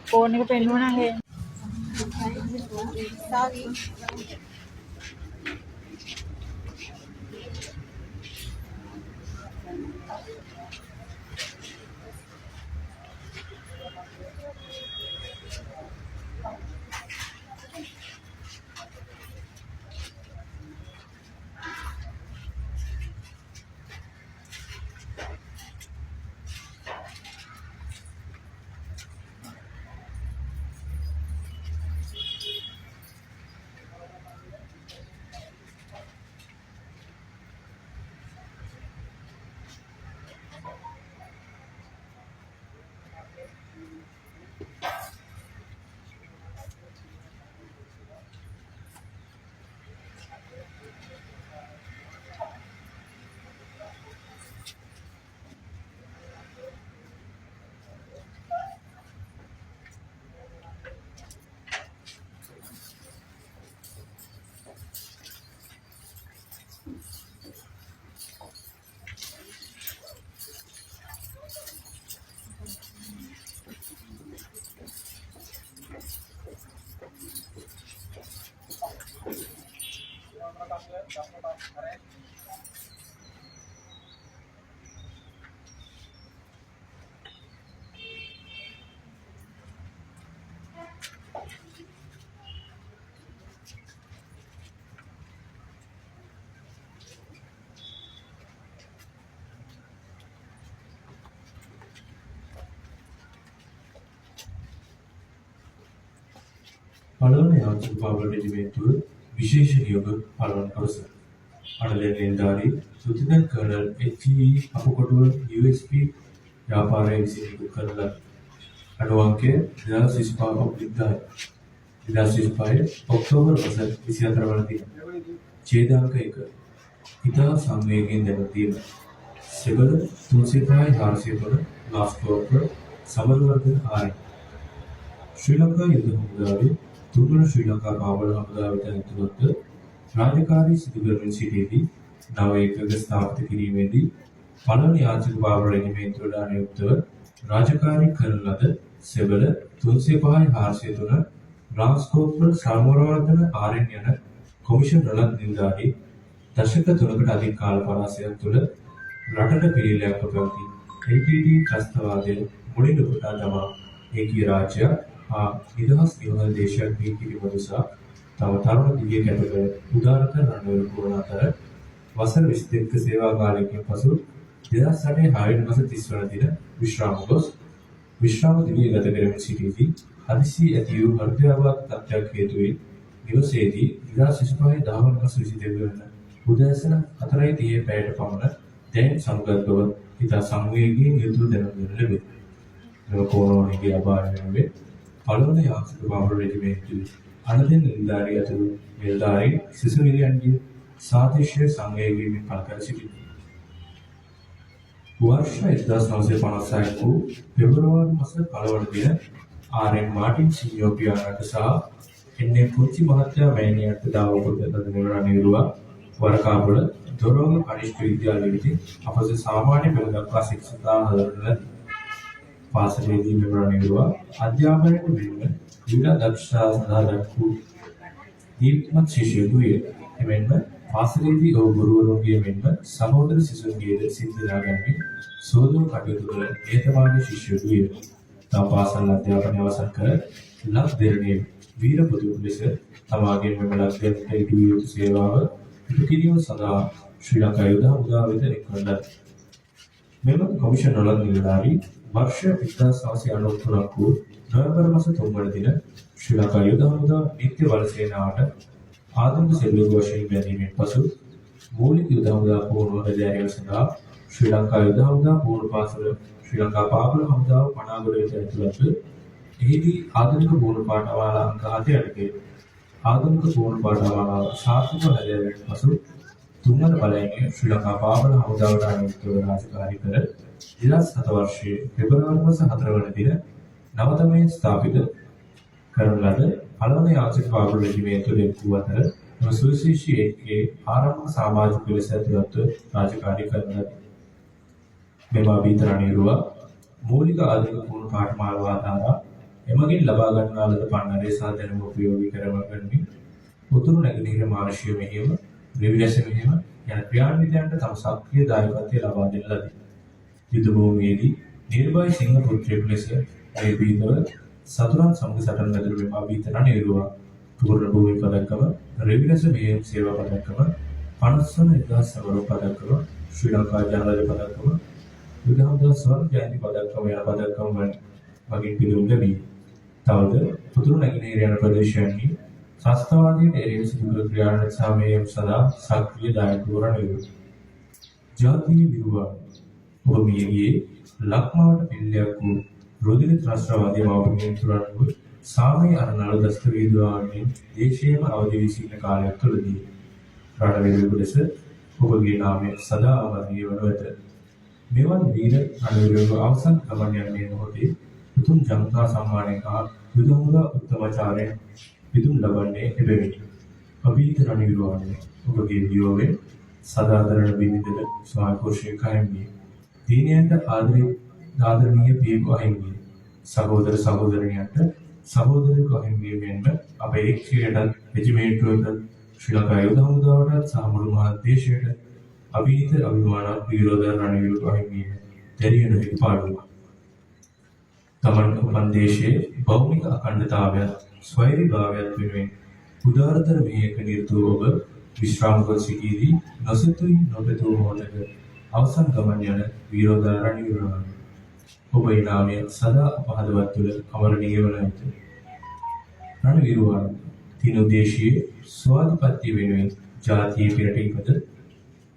Phone එක පෙන්නුවා නම් ඒ පළවන යාන්ත්‍රික පාවල රෙජිමේන්තුව විශේෂ නියෝග පාලන කොටස. අඩලේ නිලධාරී ලුතිනන්ට් කර්නල් එච්.ඊ. අපකොටුව USP ව්‍යාපාරයේ විසින් නිකුත් කරන ලද අඩු අංකය 2025/10 2025 ඔක්තෝබර් මාස 24 වන දින. ඡේදාංක 1. ඉතා සංවේගයෙන් දැනුම් දීම. සෙබළ 305 403 ලාස්කෝප්‍ර සමරවර්ධන ආරයි. ශ්‍රී ලංකා යුද හමුදාවේ තුන්වන ශ්‍රී ලංකා පාවල හමුදාවට ඇතුළත්ව රාජකාරී සිදු කරමින් සිටියේදී නව ඒකක ස්ථාපිත කිරීමේදී පළවන යාන්ත්‍රික පාවල රෙජිමේන්තුවට අනුයුක්තව රාජකාරී කරන ලද සෙබළ 305 403 ලාස්කෝප්‍ර සමරවර්ධන ආරෙන් යන කොමිෂන් රළත් නිලධාරී දශක 3කට අධික කාල පරාසයක් තුළ රටට පිළිලයක් පැවති LTT ත්‍රස්තවාදයේ මුලින් උපුටා දමා ඒකීය රාජ්‍යයක් නිදහස් නිවහල් දේශයක් වී කිරීම උදෙසා තම තරුණ දිවිය කැපකර උදාරතර රණවැල් පුරන අතර වසර 22ක සේවා කාලයකින් පසු 2008 6 මාස 30 වන දින විශ්‍රාම දිවිය ගත කරමින් සිටියේදී හදිසි ඇති වූ හෘදයාඝාත තත්ත්වයක් හේතුවෙන් නිවසේදී 2025 10 වන මාස 22 වන උදෑසන 4:30 පැයට පමණ දැන් සමුගත් බව ඉතා සංවේගයෙන් යුතුව දැනුම් දෙනු ලැබේ. මෙම කෝරෝනාගේ අභාවය වෙනුවෙන් පළවන යාන්ත්‍රික පාවල රෙජිමේන්තුවේ අනදෙන් නිලධාරී ඇතුළු නිලධාරීන් සිසු නිලයන්ගේ සාදේශය සංවේගයෙන් පළකර සිටිති. වර්ෂ 1956 වූ පෙබරවාරි මාස 15 වන දින ආර්.එම්. මාටින් සීනියෝ පියාණන්ට සහ එන්.එම්. පුංචි මහත්තයා මෑණියන්ට දාවපොත ලද නිරුවා වරකාපොළ දොරවග කනිෂ්ඨ විද්‍යාලයේදී අපස සාමාන්‍ය පෙළ දක්වා ශික්ෂා හදවන ලදී. පාසලේදී මෙවර නිරුවා අධ්‍යාපනයට මෙන්ම ක්‍රීඩා දක්ෂතා සඳහා දක්වූ දීප්තිමත් ශිෂ්‍යයෙකු විය. එමෙන්ම පාසලේදී ඔහු ගුරුවරුන්ගේ මෙන්ම සහෝදර සිසුන්ගේද සිත් දිනා ගැනීම සෝදන කටයුතු කළ නිහතමානී ශිෂ්‍යයෙකු විය. තම පාසල් අධ්‍යාපනය අවසන් කර ලක් දෙරණේ වීර පුදුම ලෙස තමාගේ මෙම ලක්ෂ්‍යයට ඉටු විය යුතු සේවාව ඉටු කිරීම සඳහා ශ්‍රී ලංකා යුද හමුදාව වෙත එක්වන ලද මෙම කොමිෂන් රළත් නිලධාරී वर्ष 1993 වූ නොවැම්බර් මාස 3 වන දින ශ්‍රී ලංකා යුද හමුදා නිත්‍ය බල සේනාවට ආධුනික සෙල්ලුක වශයෙන් බැඳීමෙන් පසු මූලික යුද හමුදා පුහුණුව රැඳෑරීම සඳහා ශ්‍රී ලංකා යුද හමුදා පුහුණු පාසල ශ්‍රී ලංකා පාපල හමුදාව පනාගොඩ වෙත ඇතුළත්ව එහිදී ආධුනික පුහුණු පාඨමාලා අංක 7 යටතේ ආධුනික පුහුණු පාඨමාලා සාර්ථකව රැඳෑරීමෙන් පසු තුන්වන බලයෙන් ශ්‍රී ලංකා පාපල හමුදාවට අනුයුක්තව රාජකාරී කර 2007 වර්ෂයේ පෙබරවාරි මාස 4 වන දින නවතමයෙන් ස්ථාපිත කරන ලද පළවන යාන්ත්‍රික පාවල රෙජිමේන්තුව එක්වූ අතර මෙම සුවිශේෂී ඒකකයේ ආරම්භක සමාජික ලෙස ඇතුළත්ව රාජකාරී කරන ලදී. මෙම අභීතර නිරුවා මූලික ආධුනික පුහුණු පාඨමාලාව ආධාරා එමගින් ලබා ගන්නා ලද පන්නරේ සහ දැනුම උපයෝගී කරගනිමින් උතුරු නැගෙනහිර මානුෂීය මෙහෙයුම, දෙවිලැස මෙහෙයුම යන ක්‍රියාන්විතයන්ට තම සක්‍රීය දායකත්වය ලබා දෙන ලදී. යුද භූමියේදී නිර්භය සිංහ පුත්‍රයෙකු ලෙස නිර්භීතව සතුරන් සමග සටන් වැදුණු මෙම අභීත රණවිරුවා පූර්ණ භූමි පදක්කම, රෙවිලැස මෙහෙයුම් සේවා පදක්කම, 50 වන නිදහස් සමරුව පදක්කම, ශ්‍රී ලංකා ජනරජ පදක්කම, යුද ස්වර්ණ ජයන්ති පදක්කම යන පදක්කම මගින් පිළිගනු ලැබී. තවද උතුරු නැගෙනහිර යන ප්‍රදේශයන්හි ත්‍රස්තවාදයට එරෙහිව සිදු කළ ක්‍රියාවන් සහ මෙහෙයුම් සඳහා සක්‍රීය දායකවරු රණවිරු. ජාතිය විරුවාණි ඔබ මියගියේ ලක්මාවට පිල්ලයක් වූ රුධිර ත්‍රස්තවාදී මව්පියන් තුරන්ව සාමයේ අරනල දස්ත වේදුවාන්නේ දේශයේම අවදි වී සිටින කාලයක් තුළදී රණවිරුවෙකු ලෙස ඔබගේ නාමය සදා අමරණීය වනු ඇත. මෙවන් වීර රණවිරුවෙකු අවසන් ගමන් යන්නේ මොහොතේ උතුම් ජනතා සම්මානය හා යුද හමුදා උත්තමාචාරයෙන් පිදුම් ලබන්නේ එබැවිනි. අභීත රණවිරුවාණනි ඔබගේ වියෝවෙන් සදාදරණ බිමිඳල ස්වාමිපුරුෂයෙක් අහිමිවිය. දීනයන්ට ආදරණීය පියෙකු අහිමිවිය. සහෝදර සහෝදරණියන්ට සහෝදරයෙකු අහිමිවිය මෙන්ම අප ඒක්ෂයටත් රෙජිමේන්තුවටත් ශ්‍රී ලංකා යුද හමුදාවටත් සහ මුළු මහත් දේශයට අභීත අභිමානවත් වීරෝදර රණවිරුවෙකු අහිමිවීම දැරිය නොහැකි පාඩුවක්. තමන් උපන් දේශයේ භෞමික අඛණ්ඩතාවයත් ස්වෛරීභාවයත් වෙනුවෙන් උදාරතර මෙහෙයක නිරත ඔබ විශ්‍රාම කර සිටියේදී නොසිතුයි නොපෙතූ මොහොතක අවසන් ගමන් යන වීරෝදර රණවිරුවාණනි ඔබේ නාමය සදා අප හදවත් තුළ අමරණීය වන ඇත. රණවිරුවාණනි තින දේශයේ ස්වාධිපත්‍ය වෙනුවෙන් ජාතියේ පිරට ඉපද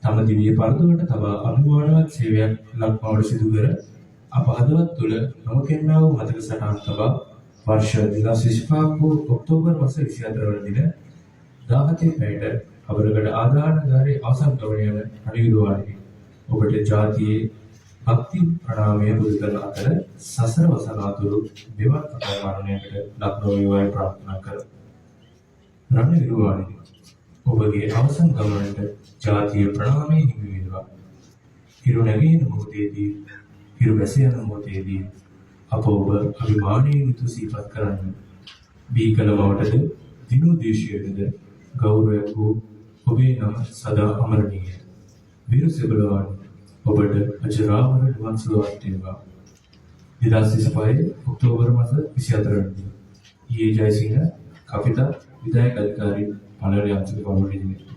තම දිවිය පරදුවට තබා අනුමානවත් සේවයක් ලක්මාවට සිදු කර අප හදවත් තුළ නොමකෙන්නා වූ මතක සටහන් තබා වර්ෂ 2025 වූ ඔක්තෝබර් මාස 24 වන දින 17 පැයට අවරගඩ ආදානගාරයේ අවසන් ගමන යන රණවිරුවාණනි ඔබට ජාතියේ භක්ති ප්‍රණාමය පුද කරන අතර සසර වසනාතුරු දෙවන් අපාය මරණයකට ලක් නොවේවායි ප්‍රාර්ථනා කර. රණවිරුවාණනි ඔබගේ අවසන් ගමනට ජාතිය ප්‍රණාමය හිමි වේවා. හිරු නැගෙන මොහොතේදී හිරු වැස යන මොහොතේදී අප ඔබ අභිමානයෙන් යුතු සිහිපත් කරන්න. බීකල මවටද දිනු දේශයටද ගෞරවයක් වූ ඔබේ නම සදා අමරණීය. වීර සෙබළවාණනි ඔබට අජරාමර නිවන් සුවවත් වේවා. 2025 ඔක්තෝබර් මාස 24 වෙනිදා ඊයේ ජයසිංහ කපිතා විධායක අධිකාරී පළල යාන්ත්‍රික පවුලේ